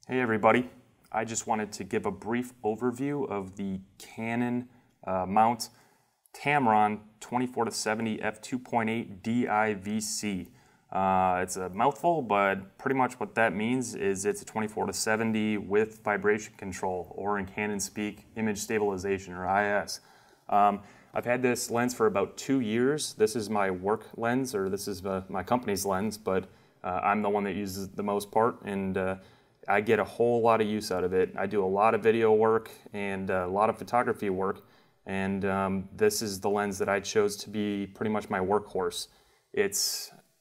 Hey everybody, I just wanted to give a brief overview of the Canon mount Tamron 24-70 f2.8 DI VC. It's a mouthful, but pretty much what that means is it's a 24-70 with vibration control, or in Canon speak, image stabilization, or IS. I've had this lens for about 2 years. This is my work lens, or this is my company's lens, but I'm the one that uses the most part, and I get a whole lot of use out of it. I do a lot of video work and a lot of photography work, and this is the lens that I chose to be pretty much my workhorse.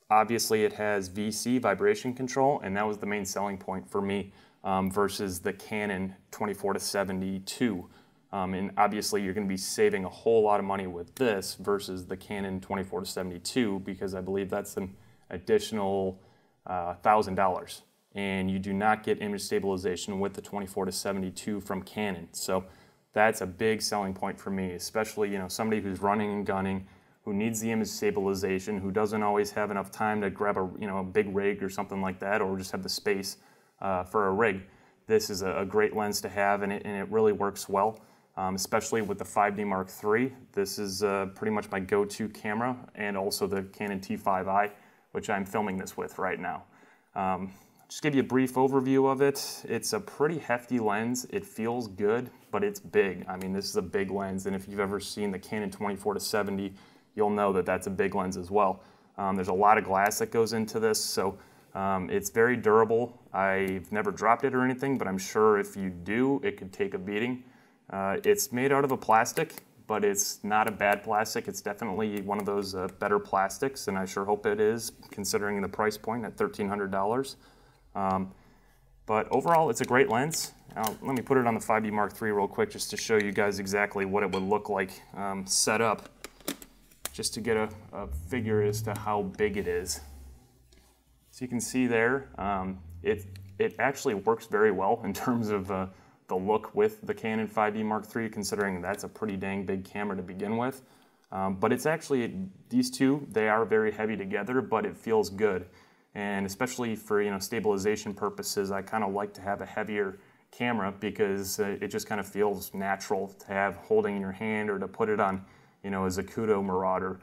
Obviously it has VC, vibration control, and that was the main selling point for me versus the Canon 24-70 II. And obviously you're going to be saving a whole lot of money with this versus the Canon 24-70 II, because I believe that's an additional $1,000. And you do not get image stabilization with the 24-70 II from Canon. So that's a big selling point for me, especially somebody who's running and gunning, who needs the image stabilization, who doesn't always have enough time to grab a big rig or something like that, or just have the space for a rig. This is a great lens to have, and it really works well, especially with the 5D Mark III. This is pretty much my go-to camera, and also the Canon T5i, which I'm filming this with right now. Just give you a brief overview of it. It's a pretty hefty lens. It feels good, but it's big. I mean, this is a big lens, and if you've ever seen the Canon 24-70, you'll know that that's a big lens as well. There's a lot of glass that goes into this, so it's very durable. I've never dropped it or anything, but I'm sure if you do, it could take a beating. It's made out of a plastic, but it's not a bad plastic. It's definitely one of those better plastics, and I sure hope it is, considering the price point at $1,300. But overall, it's a great lens. Let me put it on the 5D Mark III real quick just to show you guys exactly what it would look like set up, just to get a figure as to how big it is. So you can see there, it actually works very well in terms of the look with the Canon 5D Mark III, considering that's a pretty dang big camera to begin with. But it's actually, these two, they are very heavy together, but it feels good. And especially for stabilization purposes, I kind of like to have a heavier camera because it just kind of feels natural to have holding in your hand, or to put it on a Zacuto Marauder.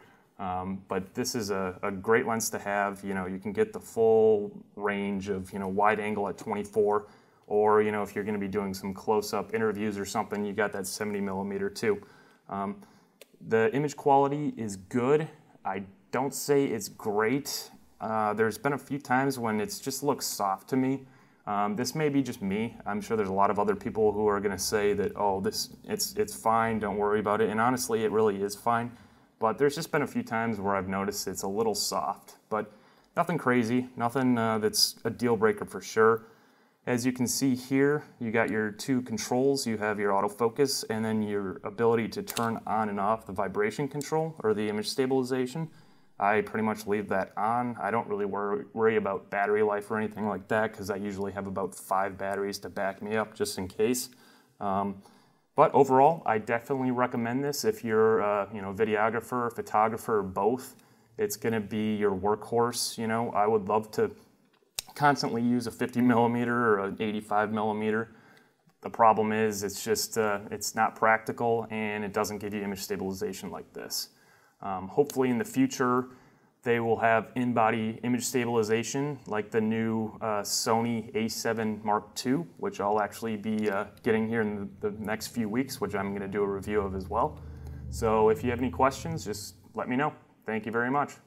But this is a great lens to have. You can get the full range of wide angle at 24, or if you're going to be doing some close-up interviews or something, you got that 70mm too. The image quality is good. I don't say it's great. There's been a few times when it's just looks soft to me. This may be just me. I'm sure there's a lot of other people who are going to say that, oh, it's fine, don't worry about it. And honestly, it really is fine. But there's just been a few times where I've noticed it's a little soft. But nothing crazy, nothing that's a deal breaker for sure. As you can see here, you got your two controls. You have your autofocus, and then your ability to turn on and off the vibration control, or the image stabilization. I pretty much leave that on. I don't really worry about battery life or anything like that, because I usually have about 5 batteries to back me up just in case. But overall, I definitely recommend this if you're a videographer, photographer, or both. It's going to be your workhorse. I would love to constantly use a 50mm or an 85mm. The problem is it's just it's not practical, and it doesn't give you image stabilization like this. Hopefully in the future they will have in-body image stabilization like the new Sony A7 Mark II, which I'll actually be getting here in the next few weeks, which I'm going to do a review of as well. So if you have any questions, just let me know. Thank you very much.